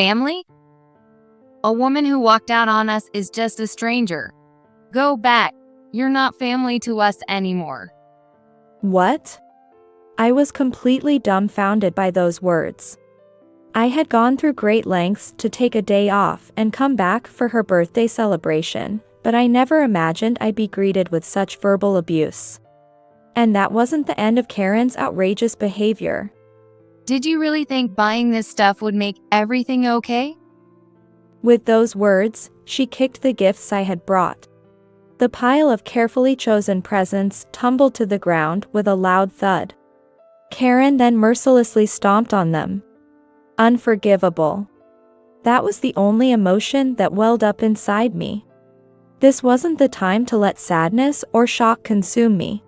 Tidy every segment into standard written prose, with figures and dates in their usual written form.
family? A woman who walked out on us is just a stranger. Go back. You're not family to us anymore. What? I was completely dumbfounded by those words. I had gone through great lengths to take a day off and come back for her birthday celebration, but I never imagined I'd be greeted with such verbal abuse. And that wasn't the end of Karen's outrageous behavior. Did you really think buying this stuff would make everything okay? With those words, she kicked the gifts I had brought. The pile of carefully chosen presents tumbled to the ground with a loud thud. Karen then mercilessly stomped on them. Unforgivable. That was the only emotion that welled up inside me. This wasn't the time to let sadness or shock consume me.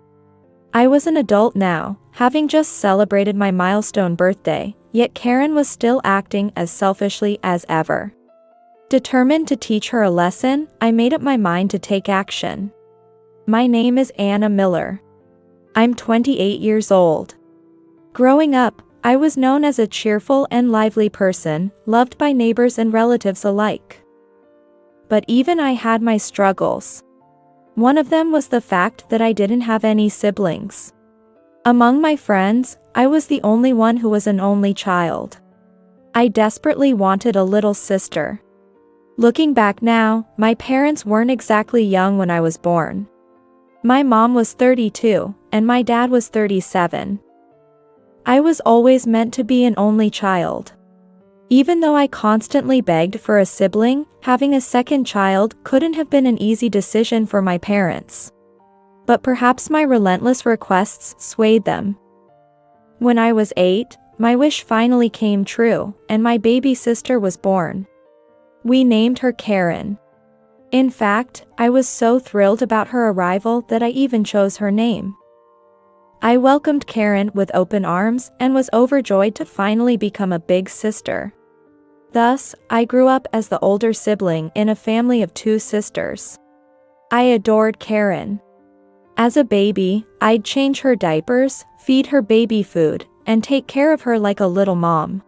I was an adult now, having just celebrated my milestone birthday, yet Karen was still acting as selfishly as ever. Determined to teach her a lesson, I made up my mind to take action. My name is Anna Miller. I'm 28 years old. Growing up, I was known as a cheerful and lively person, loved by neighbors and relatives alike. But even I had my struggles. One of them was the fact that I didn't have any siblings. Among my friends, I was the only one who was an only child. I desperately wanted a little sister. Looking back now, my parents weren't exactly young when I was born. My mom was 32, and my dad was 37. I was always meant to be an only child. Even though I constantly begged for a sibling, having a second child couldn't have been an easy decision for my parents. But perhaps my relentless requests swayed them. When I was 8, my wish finally came true, and my baby sister was born. We named her Karen. In fact, I was so thrilled about her arrival that I even chose her name. I welcomed Karen with open arms and was overjoyed to finally become a big sister. Thus, I grew up as the older sibling in a family of 2 sisters. I adored Karen. As a baby, I'd change her diapers, feed her baby food, and take care of her like a little mom.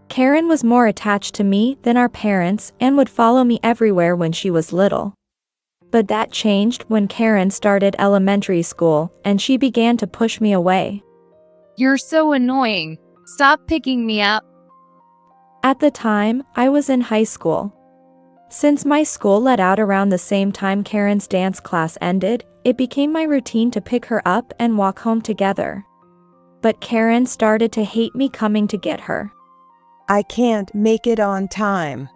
Karen was more attached to me than our parents and would follow me everywhere when she was little. But that changed when Karen started elementary school and she began to push me away. You're so annoying. Stop picking me up. At the time, I was in high school. Since my school let out around the same time Karen's dance class ended, it became my routine to pick her up and walk home together. But Karen started to hate me coming to get her. I can't make it on time.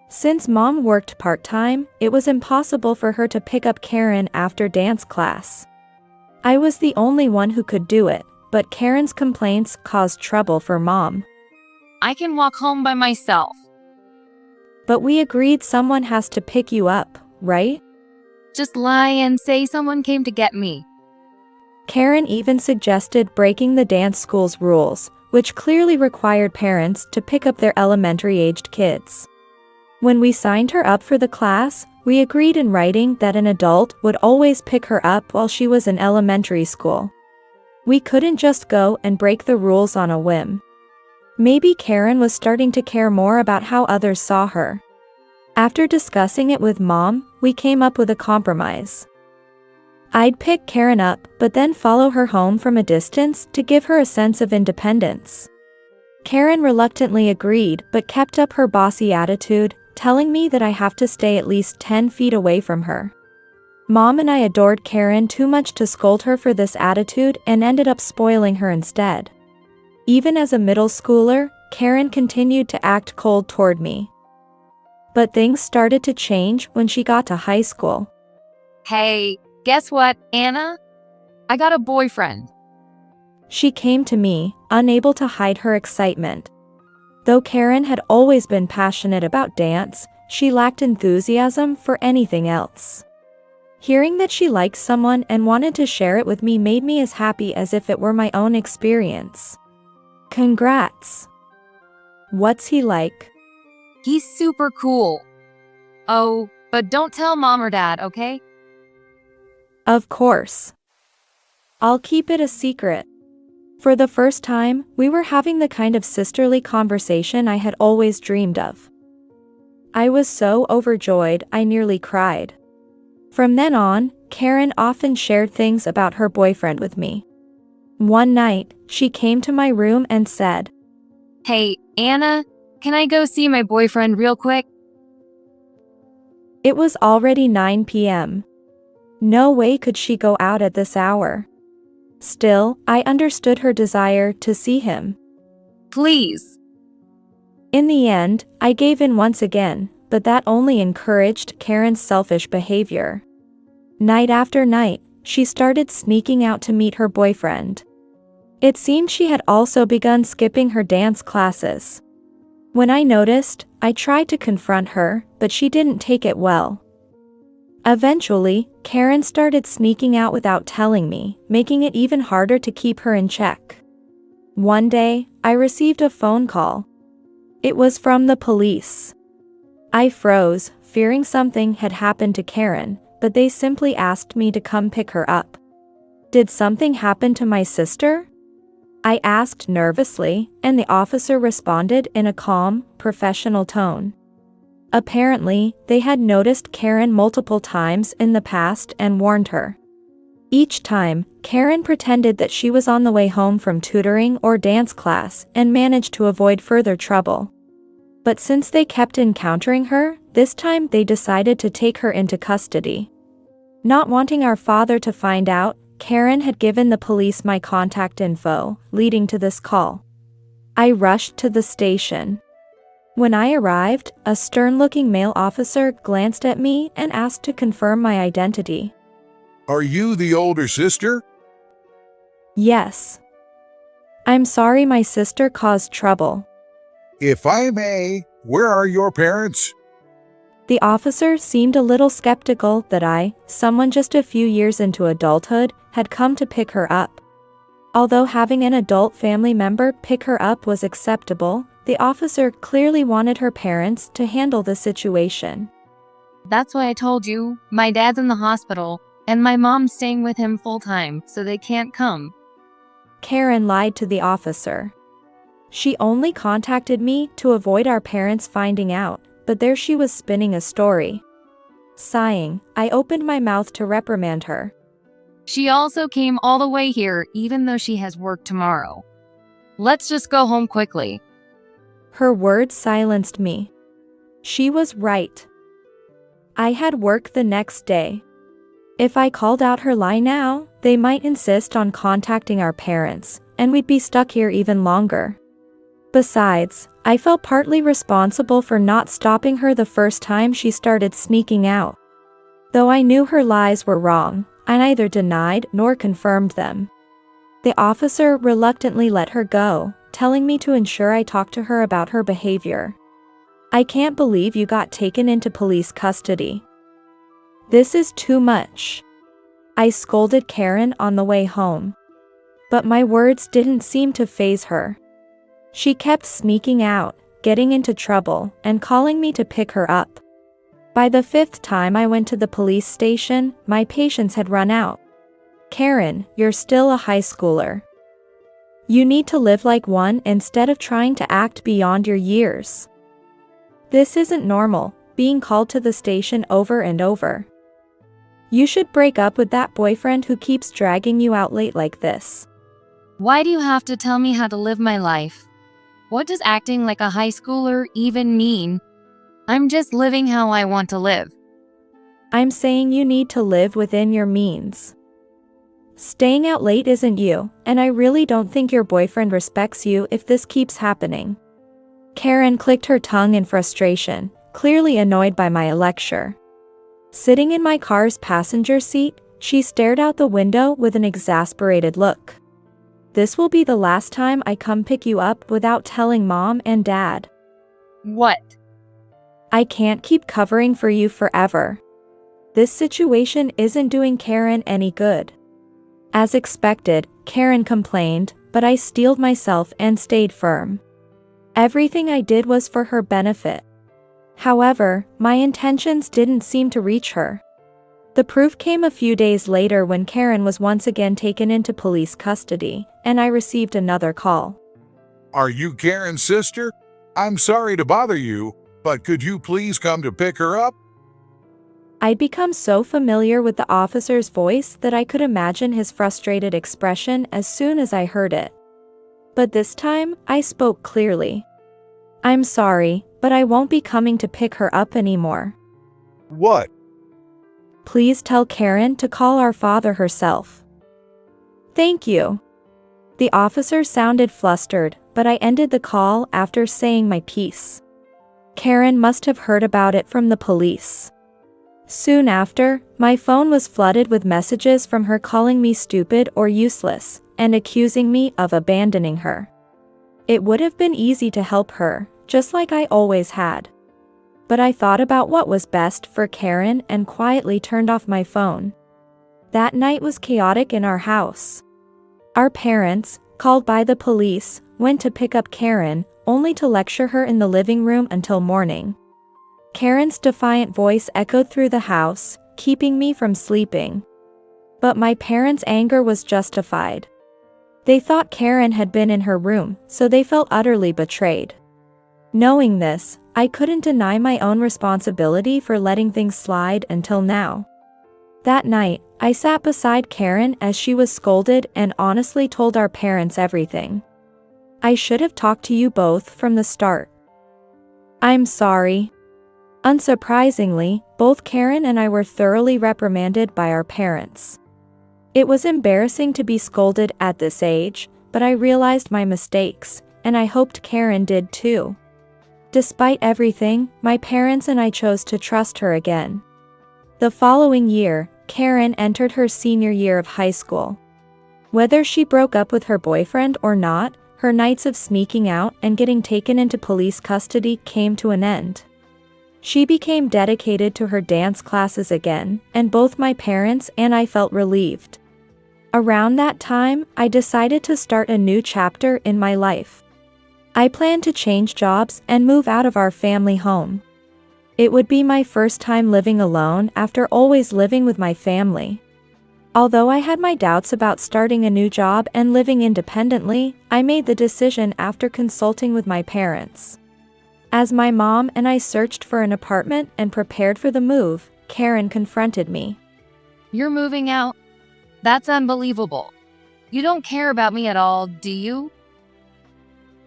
Since Mom worked part-time, it was impossible for her to pick up Karen after dance class. I was the only one who could do it, but Karen's complaints caused trouble for Mom. I can walk home by myself. But we agreed someone has to pick you up, right? Just lie and say someone came to get me. Karen even suggested breaking the dance school's rules, which clearly required parents to pick up their elementary-aged kids. When we signed her up for the class, we agreed in writing that an adult would always pick her up while she was in elementary school. We couldn't just go and break the rules on a whim. Maybe Karen was starting to care more about how others saw her. After discussing it with Mom, we came up with a compromise. I'd pick Karen up, but then follow her home from a distance to give her a sense of independence. Karen reluctantly agreed but kept up her bossy attitude, telling me that I have to stay at least 10 feet away from her. Mom and I adored Karen too much to scold her for this attitude and ended up spoiling her instead. Even as a middle schooler, Karen continued to act cold toward me. But things started to change when she got to high school. Hey, guess what, Anna? I got a boyfriend. She came to me, unable to hide her excitement. Though Karen had always been passionate about dance, she lacked enthusiasm for anything else. Hearing that she liked someone and wanted to share it with me made me as happy as if it were my own experience. Congrats! What's he like? He's super cool. Oh, but don't tell Mom or Dad, okay? Of course. I'll keep it a secret. For the first time, we were having the kind of sisterly conversation I had always dreamed of. I was so overjoyed I nearly cried. From then on, Karen often shared things about her boyfriend with me. One night, she came to my room and said, Hey, Anna, can I go see my boyfriend real quick? It was already 9 p.m. No way could she go out at this hour. Still, I understood her desire to see him. Please. In the end, I gave in once again, but that only encouraged Karen's selfish behavior. Night after night, she started sneaking out to meet her boyfriend. It seemed she had also begun skipping her dance classes. When I noticed, I tried to confront her, but she didn't take it well. Eventually, Karen started sneaking out without telling me, making it even harder to keep her in check. One day, I received a phone call. It was from the police. I froze, fearing something had happened to Karen, but they simply asked me to come pick her up. Did something happen to my sister? I asked nervously, and the officer responded in a calm, professional tone. Apparently, they had noticed Karen multiple times in the past and warned her. Each time, Karen pretended that she was on the way home from tutoring or dance class and managed to avoid further trouble. But since they kept encountering her, this time they decided to take her into custody. Not wanting our father to find out, Karen had given the police my contact info, leading to this call. I rushed to the station. When I arrived, a stern-looking male officer glanced at me and asked to confirm my identity. Are you the older sister? Yes. I'm sorry my sister caused trouble. If I may, where are your parents? The officer seemed a little skeptical that I, someone just a few years into adulthood, had come to pick her up. Although having an adult family member pick her up was acceptable, the officer clearly wanted her parents to handle the situation. That's why I told you, my dad's in the hospital, and my mom's staying with him full-time, so they can't come. Karen lied to the officer. She only contacted me to avoid our parents finding out, but there she was spinning a story. Sighing, I opened my mouth to reprimand her. She also came all the way here, even though she has work tomorrow. Let's just go home quickly. Her words silenced me. She was right. I had work the next day. If I called out her lie now, they might insist on contacting our parents, and we'd be stuck here even longer. Besides, I felt partly responsible for not stopping her the first time she started sneaking out. Though I knew her lies were wrong, I neither denied nor confirmed them. The officer reluctantly let her go, telling me to ensure I talk to her about her behavior. I can't believe you got taken into police custody. This is too much. I scolded Karen on the way home. But my words didn't seem to faze her. She kept sneaking out, getting into trouble, and calling me to pick her up. By the 5th time I went to the police station, my patience had run out. Karen, you're still a high schooler. You need to live like one instead of trying to act beyond your years. This isn't normal, being called to the station over and over. You should break up with that boyfriend who keeps dragging you out late like this. Why do you have to tell me how to live my life? What does acting like a high schooler even mean? I'm just living how I want to live. I'm saying you need to live within your means. Staying out late isn't you, and I really don't think your boyfriend respects you if this keeps happening. Karen clicked her tongue in frustration, clearly annoyed by my lecture. Sitting in my car's passenger seat, she stared out the window with an exasperated look. This will be the last time I come pick you up without telling Mom and Dad. What? I can't keep covering for you forever. This situation isn't doing Karen any good. As expected, Karen complained, but I steeled myself and stayed firm. Everything I did was for her benefit. However, my intentions didn't seem to reach her. The proof came a few days later when Karen was once again taken into police custody, and I received another call. Are you Karen's sister? I'm sorry to bother you, but could you please come to pick her up? I'd become so familiar with the officer's voice that I could imagine his frustrated expression as soon as I heard it. But this time, I spoke clearly. I'm sorry, but I won't be coming to pick her up anymore. What? Please tell Karen to call our father herself. Thank you. The officer sounded flustered, but I ended the call after saying my piece. Karen must have heard about it from the police. Soon after, my phone was flooded with messages from her calling me stupid or useless, and accusing me of abandoning her. It would have been easy to help her, just like I always had. But I thought about what was best for Karen and quietly turned off my phone. That night was chaotic in our house. Our parents, called by the police, went to pick up Karen, only to lecture her in the living room until morning. Karen's defiant voice echoed through the house, keeping me from sleeping. But my parents' anger was justified. They thought Karen had been in her room, so they felt utterly betrayed. Knowing this, I couldn't deny my own responsibility for letting things slide until now. That night, I sat beside Karen as she was scolded and honestly told our parents everything. I should have talked to you both from the start. I'm sorry. Unsurprisingly, both Karen and I were thoroughly reprimanded by our parents. It was embarrassing to be scolded at this age, but I realized my mistakes, and I hoped Karen did too. Despite everything, my parents and I chose to trust her again. The following year, Karen entered her senior year of high school. Whether she broke up with her boyfriend or not, her nights of sneaking out and getting taken into police custody came to an end. She became dedicated to her dance classes again, and both my parents and I felt relieved. Around that time, I decided to start a new chapter in my life. I planned to change jobs and move out of our family home. It would be my first time living alone after always living with my family. Although I had my doubts about starting a new job and living independently, I made the decision after consulting with my parents. As my mom and I searched for an apartment and prepared for the move, Karen confronted me. You're moving out? That's unbelievable. You don't care about me at all, do you?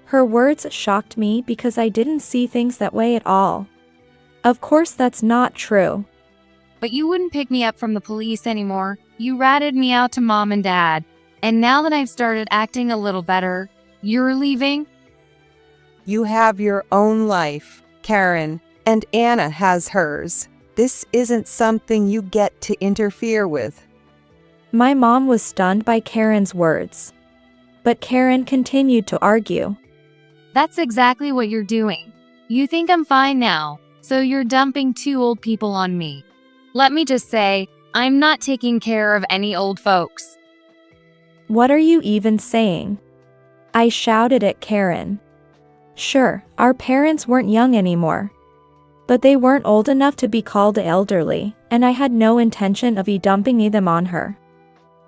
Her words shocked me because I didn't see things that way at all. Of course that's not true. But you wouldn't pick me up from the police anymore. You ratted me out to mom and dad. And now that I've started acting a little better, you're leaving? You have your own life, Karen, and Anna has hers. This isn't something you get to interfere with. My mom was stunned by Karen's words. But Karen continued to argue. That's exactly what you're doing. You think I'm fine now, so you're dumping two old people on me. Let me just say, I'm not taking care of any old folks. What are you even saying? I shouted at Karen. Sure, our parents weren't young anymore. But they weren't old enough to be called elderly, and I had no intention of dumping them on her.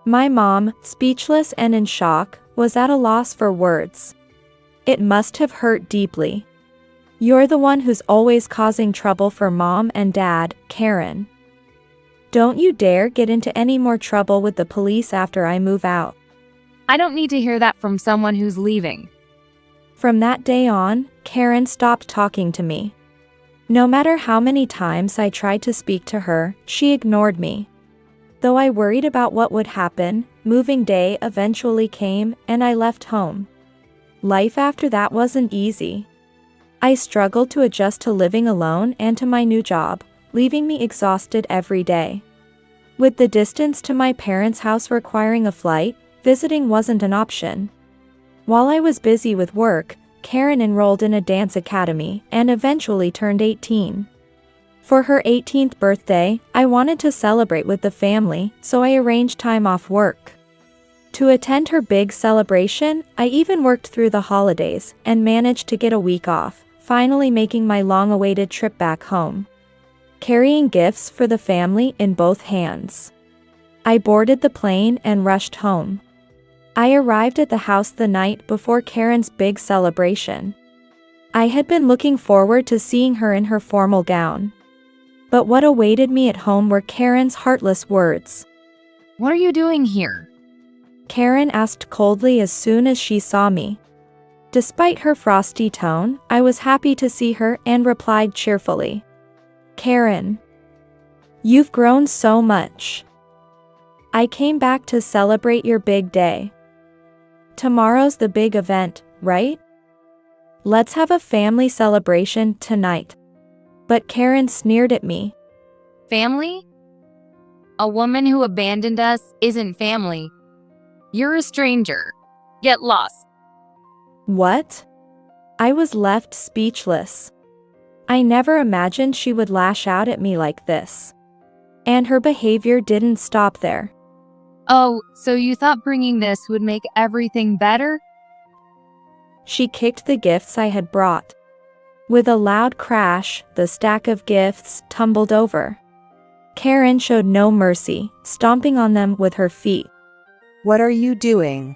My mom, speechless and in shock, was at a loss for words. It must have hurt deeply. You're the one who's always causing trouble for mom and dad, Karen. Don't you dare get into any more trouble with the police after I move out. I don't need to hear that from someone who's leaving. From that day on, Karen stopped talking to me. No matter how many times I tried to speak to her, she ignored me. Though I worried about what would happen, moving day eventually came and I left home. Life after that wasn't easy. I struggled to adjust to living alone and to my new job, leaving me exhausted every day. With the distance to my parents' house requiring a flight, visiting wasn't an option. While I was busy with work, Karen enrolled in a dance academy and eventually turned 18. For her 18th birthday, I wanted to celebrate with the family, so I arranged time off work. To attend her big celebration, I even worked through the holidays and managed to get a week off, finally making my long-awaited trip back home. carrying gifts for the family in both hands. I boarded the plane and rushed home. I arrived at the house the night before Karen's big celebration. I had been looking forward to seeing her in her formal gown. But what awaited me at home were Karen's heartless words. What are you doing here? Karen asked coldly as soon as she saw me. Despite her frosty tone, I was happy to see her and replied cheerfully. Karen, you've grown so much. I came back to celebrate your big day. Tomorrow's the big event, right? Let's have a family celebration tonight. But Karen sneered at me. Family? A woman who abandoned us isn't family. You're a stranger. Get lost. What? I was left speechless. I never imagined she would lash out at me like this. And her behavior didn't stop there. Oh, so you thought bringing this would make everything better? She kicked the gifts I had brought. With a loud crash, the stack of gifts tumbled over. Karen showed no mercy, stomping on them with her feet. What are you doing?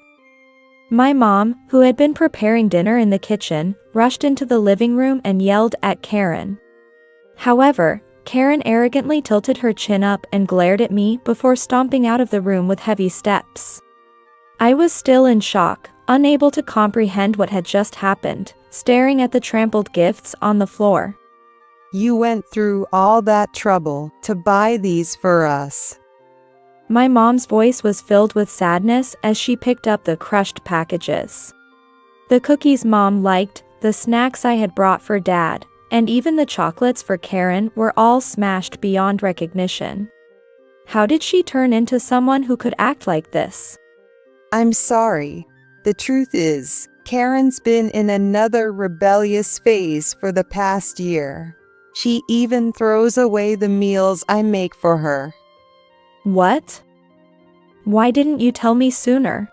My mom, who had been preparing dinner in the kitchen, rushed into the living room and yelled at Karen. However, Karen arrogantly tilted her chin up and glared at me before stomping out of the room with heavy steps. I was still in shock, unable to comprehend what had just happened, staring at the trampled gifts on the floor. You went through all that trouble to buy these for us. My mom's voice was filled with sadness as she picked up the crushed packages. The cookies Mom liked, the snacks I had brought for Dad, and even the chocolates for Karen were all smashed beyond recognition. How did she turn into someone who could act like this? I'm sorry. The truth is, Karen's been in another rebellious phase for the past year. She even throws away the meals I make for her. What? Why didn't you tell me sooner?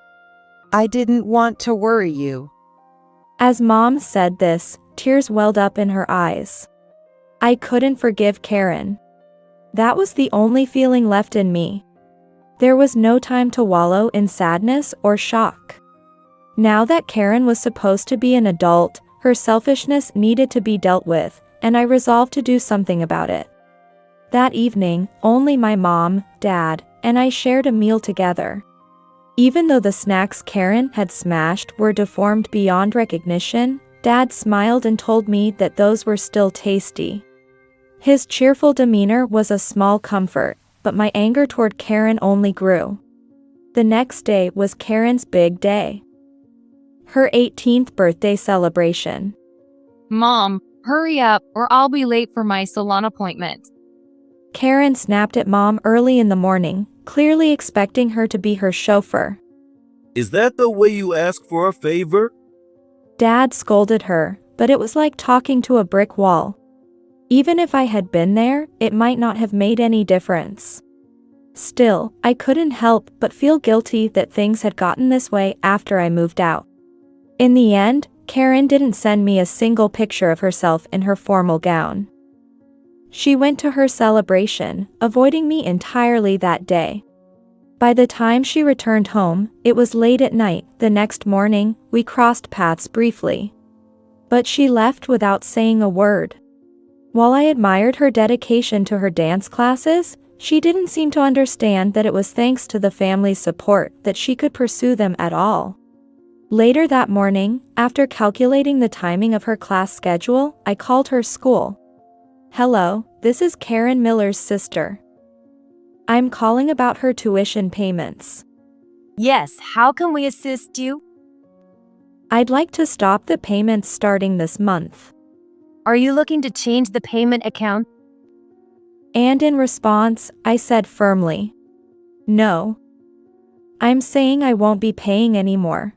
I didn't want to worry you. As Mom said this, tears welled up in her eyes. I couldn't forgive Karen. That was the only feeling left in me. There was no time to wallow in sadness or shock. Now that Karen was supposed to be an adult, her selfishness needed to be dealt with, and I resolved to do something about it. That evening, only my mom, Dad, and I shared a meal together. Even though the snacks Karen had smashed were deformed beyond recognition, Dad smiled and told me that those were still tasty. His cheerful demeanor was a small comfort, but my anger toward Karen only grew. The next day was Karen's big day. Her 18th birthday celebration. Mom, hurry up or I'll be late for my salon appointment. Karen snapped at Mom early in the morning, clearly expecting her to be her chauffeur. Is that the way you ask for a favor? Dad scolded her, but it was like talking to a brick wall. Even if I had been there, it might not have made any difference. Still, I couldn't help but feel guilty that things had gotten this way after I moved out. In the end, Karen didn't send me a single picture of herself in her formal gown. She went to her celebration, avoiding me entirely that day. By the time she returned home, it was late at night. The next morning, we crossed paths briefly. But she left without saying a word. While I admired her dedication to her dance classes, she didn't seem to understand that it was thanks to the family's support that she could pursue them at all. Later that morning, after calculating the timing of her class schedule, I called her school. Hello, this is Karen Miller's sister. I'm calling about her tuition payments. Yes, how can we assist you? I'd like to stop the payments starting this month. Are you looking to change the payment account? And in response, I said firmly, no. I'm saying I won't be paying anymore.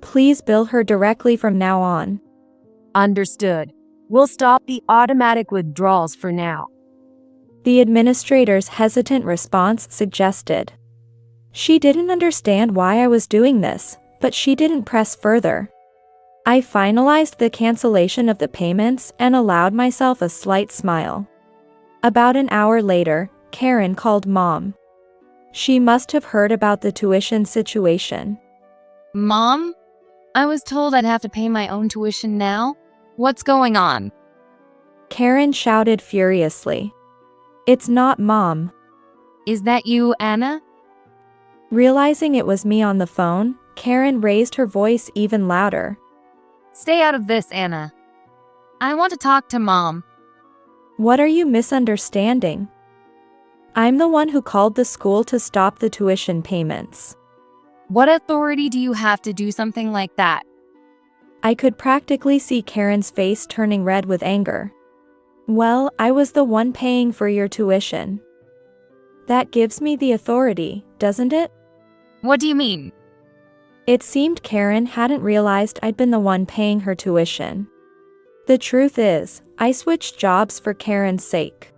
Please bill her directly from now on. Understood. We'll stop the automatic withdrawals for now. The administrator's hesitant response suggested. She didn't understand why I was doing this, but she didn't press further. I finalized the cancellation of the payments and allowed myself a slight smile. About an hour later, Karen called Mom. She must have heard about the tuition situation. Mom? I was told I'd have to pay my own tuition now? What's going on? Karen shouted furiously. It's not Mom. Is that you, Anna? Realizing it was me on the phone, Karen raised her voice even louder. Stay out of this, Anna. I want to talk to Mom. What are you misunderstanding? I'm the one who called the school to stop the tuition payments. What authority do you have to do something like that? I could practically see Karen's face turning red with anger. Well, I was the one paying for your tuition. That gives me the authority, doesn't it? What do you mean? It seemed Karen hadn't realized I'd been the one paying her tuition. The truth is, I switched jobs for Karen's sake.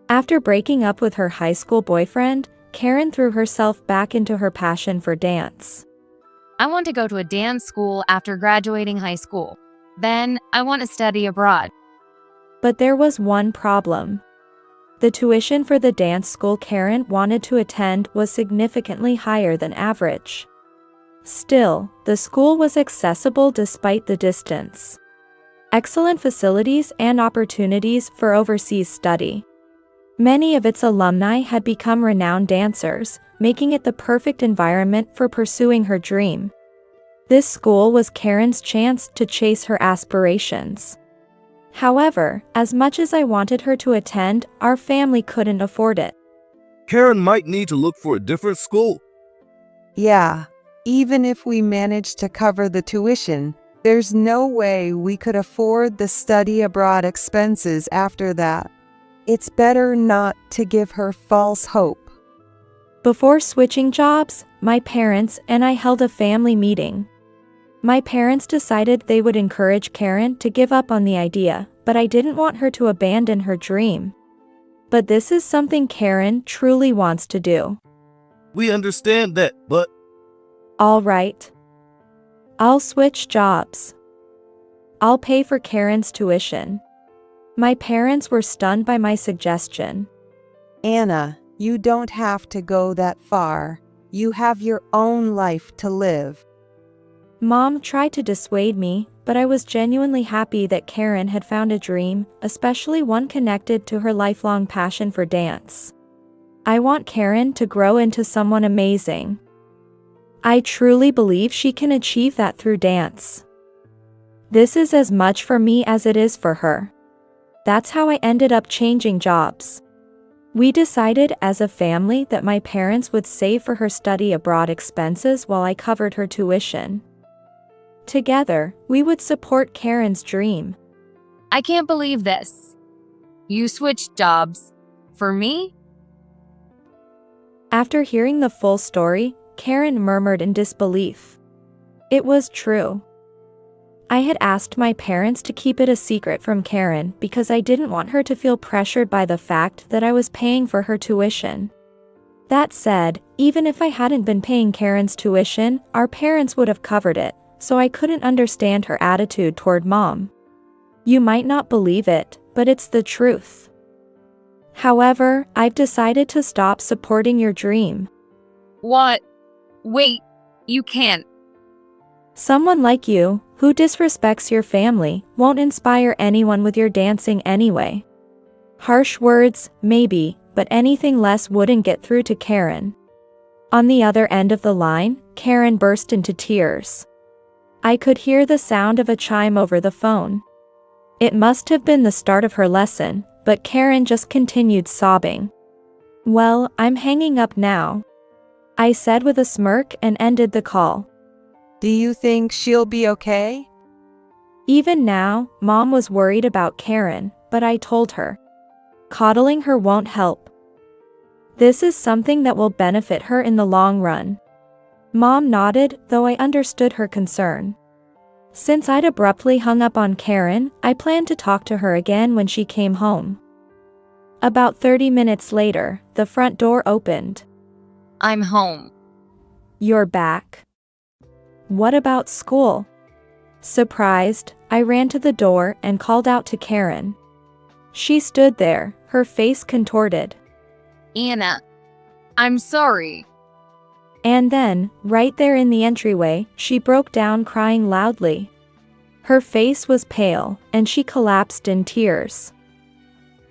After breaking up with her high school boyfriend, Karen threw herself back into her passion for dance. I want to go to a dance school after graduating high school. Then, I want to study abroad. But there was one problem. The tuition for the dance school Karen wanted to attend was significantly higher than average. Still, the school was accessible despite the distance. Excellent facilities and opportunities for overseas study. Many of its alumni had become renowned dancers, making it the perfect environment for pursuing her dream. This school was Karen's chance to chase her aspirations. However, as much as I wanted her to attend, our family couldn't afford it. Karen might need to look for a different school. Yeah, even if we managed to cover the tuition, there's no way we could afford the study abroad expenses after that. It's better not to give her false hope. Before switching jobs, my parents and I held a family meeting. My parents decided they would encourage Karen to give up on the idea, but I didn't want her to abandon her dream. But this is something Karen truly wants to do. We understand that, but All right. I'll switch jobs. I'll pay for Karen's tuition. My parents were stunned by my suggestion. Anna, you don't have to go that far. You have your own life to live. Mom tried to dissuade me, but I was genuinely happy that Karen had found a dream, especially one connected to her lifelong passion for dance. I want Karen to grow into someone amazing. I truly believe she can achieve that through dance. This is as much for me as it is for her. That's how I ended up changing jobs. We decided as a family that my parents would save for her study abroad expenses while I covered her tuition. Together, we would support Karen's dream. I can't believe this. You switched jobs. For me? After hearing the full story, Karen murmured in disbelief. It was true. I had asked my parents to keep it a secret from Karen because I didn't want her to feel pressured by the fact that I was paying for her tuition. That said, even if I hadn't been paying Karen's tuition, our parents would have covered it, so I couldn't understand her attitude toward Mom. You might not believe it, but it's the truth. However, I've decided to stop supporting your dream. What? Wait, you can't. Someone like you, who disrespects your family, won't inspire anyone with your dancing anyway. Harsh words, maybe, but anything less wouldn't get through to Karen. On the other end of the line, Karen burst into tears. I could hear the sound of a chime over the phone. It must have been the start of her lesson, but Karen just continued sobbing. Well, I'm hanging up now, I said with a smirk and ended the call. Do you think she'll be okay? Even now, Mom was worried about Karen, but I told her. Coddling her won't help. This is something that will benefit her in the long run. Mom nodded, though I understood her concern. Since I'd abruptly hung up on Karen, I planned to talk to her again when she came home. About 30 minutes later, the front door opened. I'm home. You're back. What about school? Surprised, I ran to the door and called out to Karen. She stood there, her face contorted. Anna, I'm sorry. And then, right there in the entryway, she broke down crying loudly. Her face was pale, and she collapsed in tears.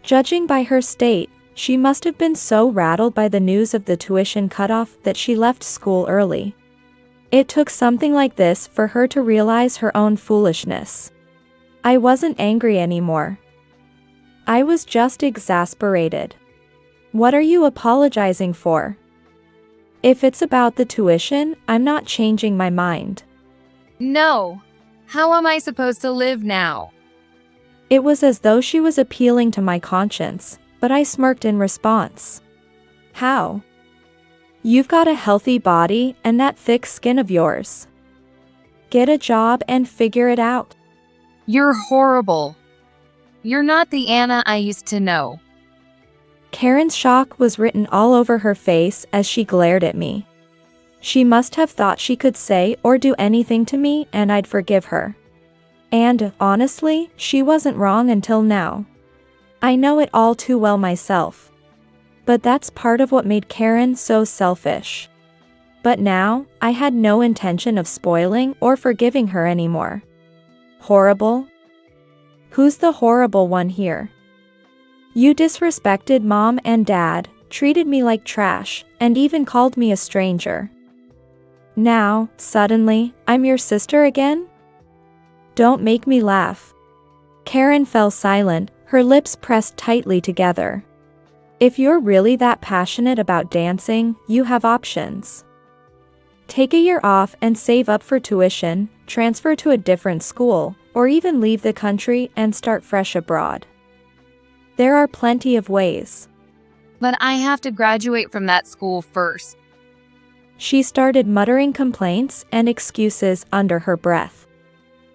Judging by her state, she must have been so rattled by the news of the tuition cutoff that she left school early. It took something like this for her to realize her own foolishness. I wasn't angry anymore. I was just exasperated. What are you apologizing for? If it's about the tuition, I'm not changing my mind. No. How am I supposed to live now? It was as though she was appealing to my conscience, but I smirked in response. How? You've got a healthy body and that thick skin of yours. Get a job and figure it out. You're horrible. You're not the Anna I used to know. Karen's shock was written all over her face as she glared at me. She must have thought she could say or do anything to me and I'd forgive her. And, honestly, she wasn't wrong until now. I know it all too well myself. But that's part of what made Karen so selfish. But now, I had no intention of spoiling or forgiving her anymore. Horrible? Who's the horrible one here? You disrespected Mom and Dad, treated me like trash, and even called me a stranger. Now, suddenly, I'm your sister again? Don't make me laugh. Karen fell silent, her lips pressed tightly together. If you're really that passionate about dancing, you have options. Take a year off and save up for tuition, transfer to a different school, or even leave the country and start fresh abroad. There are plenty of ways. But I have to graduate from that school first. She started muttering complaints and excuses under her breath.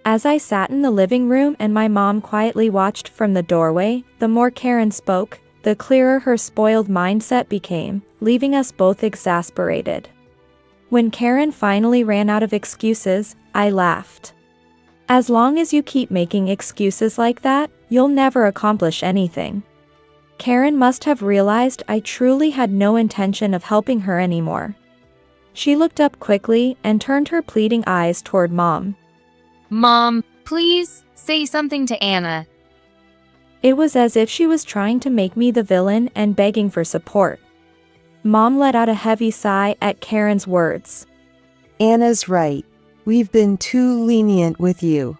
As I sat in the living room and my mom quietly watched from the doorway, the more Karen spoke, the clearer her spoiled mindset became, leaving us both exasperated. When Karen finally ran out of excuses, I laughed. As long as you keep making excuses like that, you'll never accomplish anything. Karen must have realized I truly had no intention of helping her anymore. She looked up quickly and turned her pleading eyes toward Mom. Mom, please, say something to Anna. It was as if she was trying to make me the villain and begging for support. Mom let out a heavy sigh at Karen's words. Anna's right. We've been too lenient with you.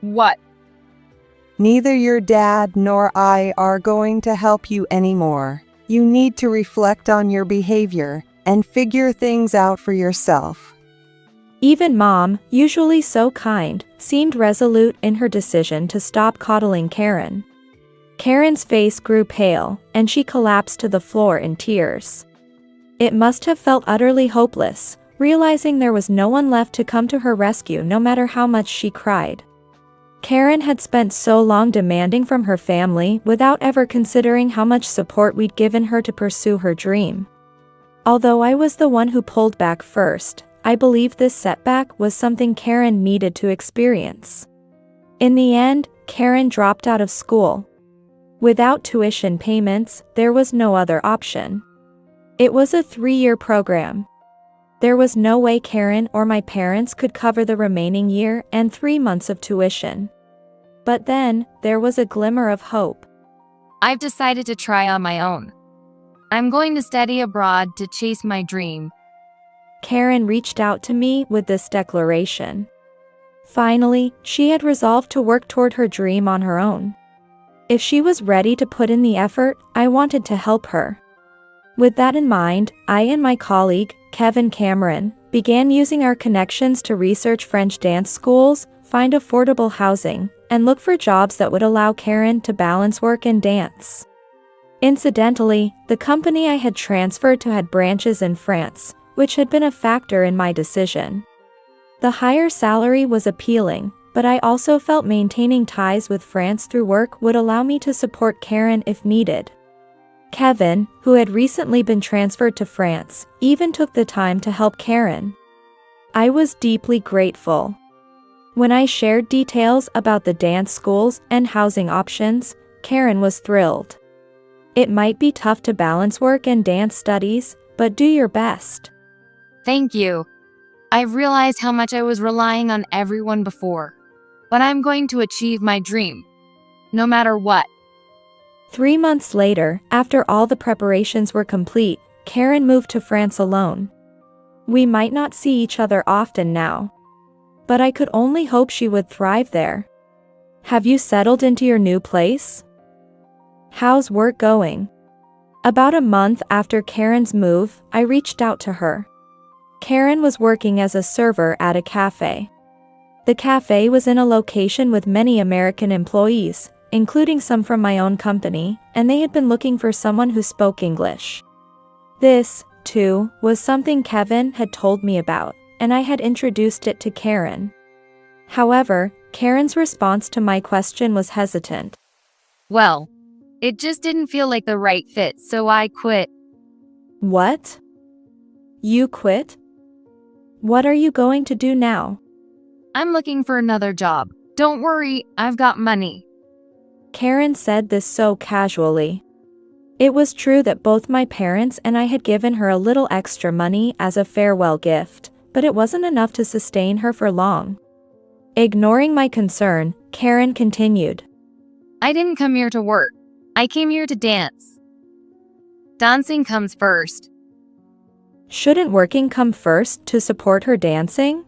What? Neither your dad nor I are going to help you anymore. You need to reflect on your behavior and figure things out for yourself. Even Mom, usually so kind, seemed resolute in her decision to stop coddling Karen. Karen's face grew pale, and she collapsed to the floor in tears. It must have felt utterly hopeless, realizing there was no one left to come to her rescue no matter how much she cried. Karen had spent so long demanding from her family without ever considering how much support we'd given her to pursue her dream. Although I was the one who pulled back first, I believe this setback was something Karen needed to experience. In the end, Karen dropped out of school. Without tuition payments, there was no other option. It was a 3-year program. There was no way Karen or my parents could cover the remaining year and 3 months of tuition. But then, there was a glimmer of hope. I've decided to try on my own. I'm going to study abroad to chase my dream. Karen reached out to me with this declaration. Finally, she had resolved to work toward her dream on her own. If she was ready to put in the effort, I wanted to help her. With that in mind, I and my colleague, Kevin Cameron, began using our connections to research French dance schools, find affordable housing, and look for jobs that would allow Karen to balance work and dance. Incidentally, the company I had transferred to had branches in France, which had been a factor in my decision. The higher salary was appealing, but I also felt maintaining ties with France through work would allow me to support Karen if needed. Kevin, who had recently been transferred to France, even took the time to help Karen. I was deeply grateful. When I shared details about the dance schools and housing options, Karen was thrilled. It might be tough to balance work and dance studies, but do your best. Thank you. I've realized how much I was relying on everyone before. But I'm going to achieve my dream. No matter what. 3 months later, after all the preparations were complete, Karen moved to France alone. We might not see each other often now. But I could only hope she would thrive there. Have you settled into your new place? How's work going? About a month after Karen's move, I reached out to her. Karen was working as a server at a cafe. The cafe was in a location with many American employees, including some from my own company, and they had been looking for someone who spoke English. This, too, was something Kevin had told me about, and I had introduced it to Karen. However, Karen's response to my question was hesitant. Well, it just didn't feel like the right fit, so I quit. What? You quit? What are you going to do now? I'm looking for another job. Don't worry, I've got money. Karen said this so casually. It was true that both my parents and I had given her a little extra money as a farewell gift, but it wasn't enough to sustain her for long. Ignoring my concern, Karen continued. I didn't come here to work. I came here to dance. Dancing comes first. Shouldn't working come first to support her dancing?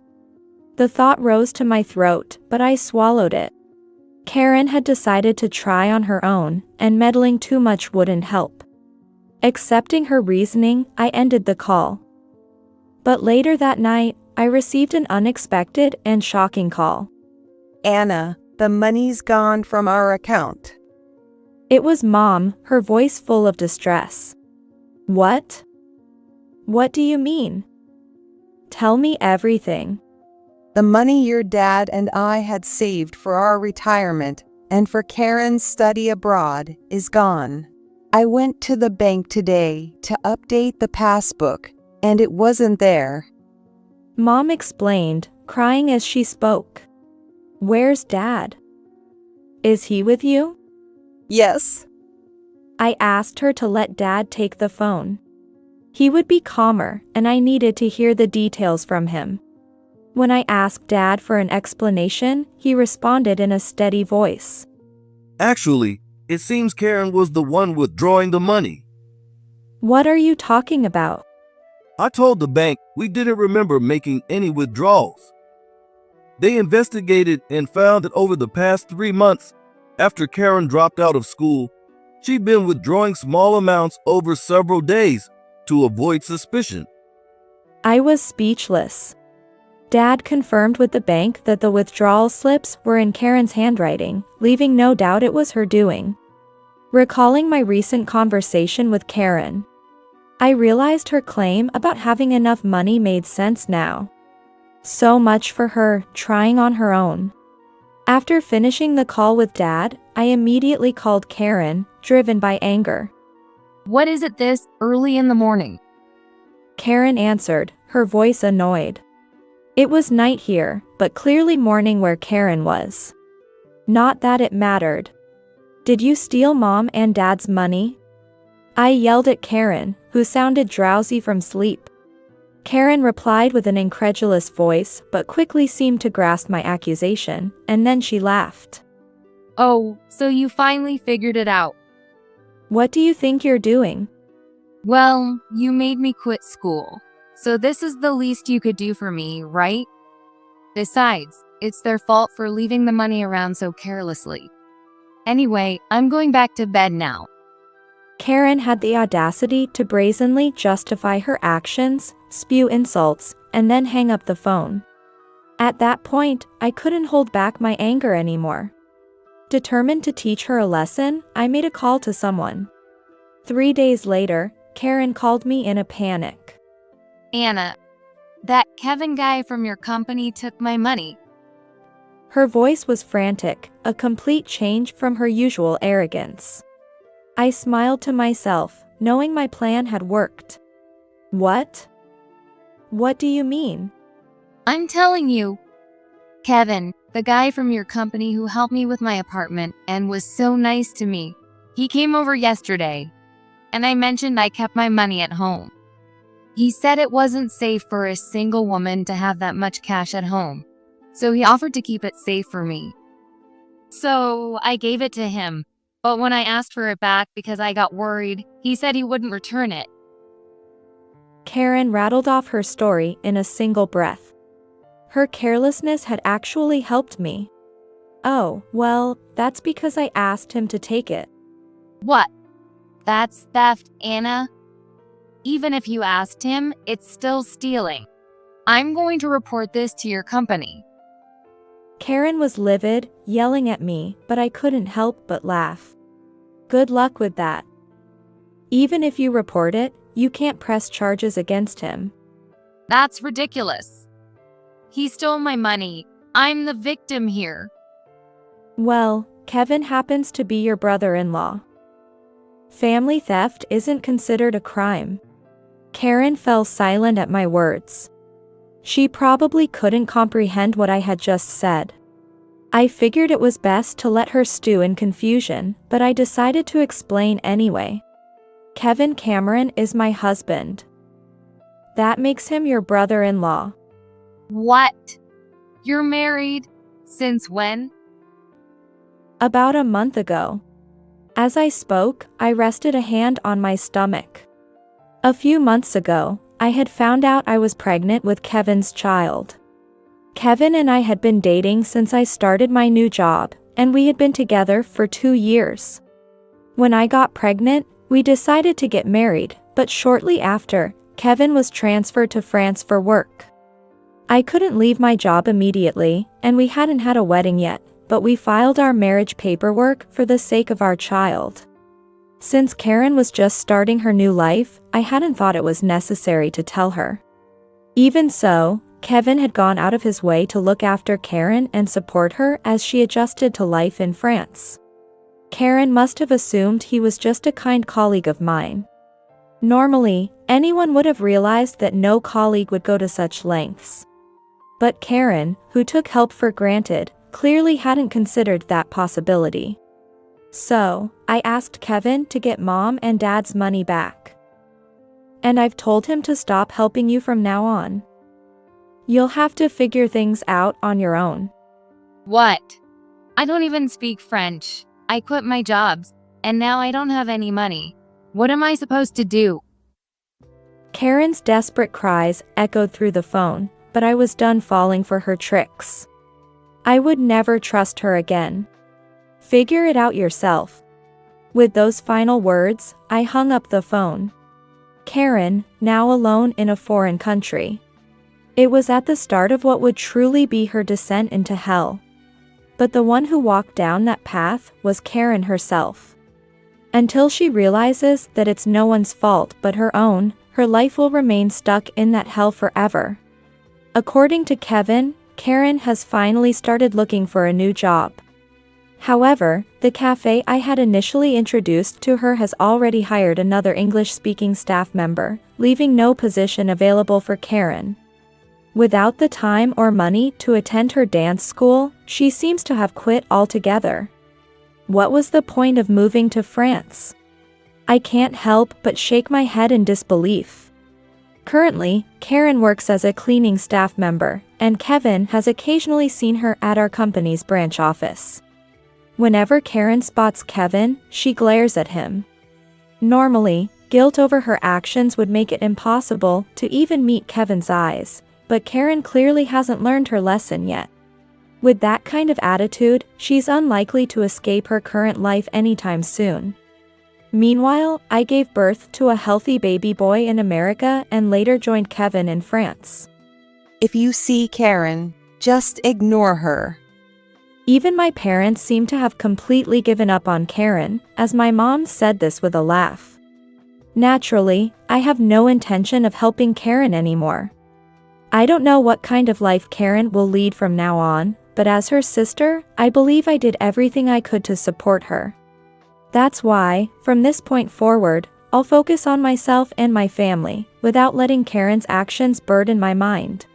The thought rose to my throat, but I swallowed it. Karen had decided to try on her own, and meddling too much wouldn't help. Accepting her reasoning, I ended the call. But later that night, I received an unexpected and shocking call. Anna, the money's gone from our account. It was Mom, her voice full of distress. What? What do you mean? Tell me everything. The money your dad and I had saved for our retirement and for Karen's study abroad is gone. I went to the bank today to update the passbook, and it wasn't there. Mom explained, crying as she spoke. Where's Dad? Is he with you? Yes. I asked her to let Dad take the phone. He would be calmer, and I needed to hear the details from him. When I asked Dad for an explanation, he responded in a steady voice. Actually, it seems Karen was the one withdrawing the money. What are you talking about? I told the bank we didn't remember making any withdrawals. They investigated and found that over the past 3 months, after Karen dropped out of school, she'd been withdrawing small amounts over several days to avoid suspicion. I was speechless. Dad confirmed with the bank that the withdrawal slips were in Karen's handwriting, leaving no doubt it was her doing. Recalling my recent conversation with Karen, I realized her claim about having enough money made sense now. So much for her trying on her own. After finishing the call with Dad, I immediately called Karen, driven by anger. What is it this early in the morning? Karen answered, her voice annoyed. It was night here, but clearly morning where Karen was. Not that it mattered. Did you steal Mom and Dad's money? I yelled at Karen, who sounded drowsy from sleep. Karen replied with an incredulous voice, but quickly seemed to grasp my accusation, and then she laughed. Oh, so you finally figured it out. What do you think you're doing? Well, you made me quit school. So this is the least you could do for me, right? Besides, it's their fault for leaving the money around so carelessly. Anyway, I'm going back to bed now. Karen had the audacity to brazenly justify her actions, spew insults, and then hang up the phone. At that point, I couldn't hold back my anger anymore. Determined to teach her a lesson, I made a call to someone. 3 days later, Karen called me in a panic. Anna, that Kevin guy from your company took my money. Her voice was frantic, a complete change from her usual arrogance. I smiled to myself, knowing my plan had worked. What? What do you mean? I'm telling you. Kevin, The guy from your company who helped me with my apartment and was so nice to me. He came over yesterday, and I mentioned I kept my money at home. He said it wasn't safe for a single woman to have that much cash at home, so he offered to keep it safe for me. So I gave it to him, but when I asked for it back because I got worried, he said he wouldn't return it. Karen rattled off her story in a single breath. Her carelessness had actually helped me. Oh, well, that's because I asked him to take it. What? That's theft, Anna? Even if you asked him, it's still stealing. I'm going to report this to your company. Karen was livid, yelling at me, but I couldn't help but laugh. Good luck with that. Even if you report it, you can't press charges against him. That's ridiculous. He stole my money. I'm the victim here. Well, Kevin happens to be your brother-in-law. Family theft isn't considered a crime. Karen fell silent at my words. She probably couldn't comprehend what I had just said. I figured it was best to let her stew in confusion, but I decided to explain anyway. Kevin Cameron is my husband. That makes him your brother-in-law. What? You're married? Since when? About a month ago. As I spoke, I rested a hand on my stomach. A few months ago, I had found out I was pregnant with Kevin's child. Kevin and I had been dating since I started my new job, and we had been together for 2 years. When I got pregnant, we decided to get married, but shortly after, Kevin was transferred to France for work. I couldn't leave my job immediately, and we hadn't had a wedding yet, but we filed our marriage paperwork for the sake of our child. Since Karen was just starting her new life, I hadn't thought it was necessary to tell her. Even so, Kevin had gone out of his way to look after Karen and support her as she adjusted to life in France. Karen must have assumed he was just a kind colleague of mine. Normally, anyone would have realized that no colleague would go to such lengths. But Karen, who took help for granted, clearly hadn't considered that possibility. So, I asked Kevin to get Mom and Dad's money back. And I've told him to stop helping you from now on. You'll have to figure things out on your own. What? I don't even speak French. I quit my jobs, and now I don't have any money. What am I supposed to do? Karen's desperate cries echoed through the phone, but I was done falling for her tricks. I would never trust her again. Figure it out yourself. With those final words, I hung up the phone. Karen, now alone in a foreign country. It was at the start of what would truly be her descent into hell. But the one who walked down that path was Karen herself. Until she realizes that it's no one's fault but her own, her life will remain stuck in that hell forever. According to Kevin, Karen has finally started looking for a new job. However, the cafe I had initially introduced to her has already hired another English-speaking staff member, leaving no position available for Karen. Without the time or money to attend her dance school, she seems to have quit altogether. What was the point of moving to France? I can't help but shake my head in disbelief. Currently, Karen works as a cleaning staff member, and Kevin has occasionally seen her at our company's branch office. Whenever Karen spots Kevin, she glares at him. Normally, guilt over her actions would make it impossible to even meet Kevin's eyes, but Karen clearly hasn't learned her lesson yet. With that kind of attitude, she's unlikely to escape her current life anytime soon. Meanwhile, I gave birth to a healthy baby boy in America and later joined Kevin in France. If you see Karen, just ignore her. Even my parents seem to have completely given up on Karen, as my mom said this with a laugh. Naturally, I have no intention of helping Karen anymore. I don't know what kind of life Karen will lead from now on, but as her sister, I believe I did everything I could to support her. That's why, from this point forward, I'll focus on myself and my family, without letting Karen's actions burden my mind.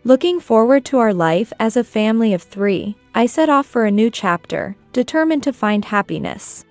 Looking forward to our life as a family of 3, I set off for a new chapter, determined to find happiness.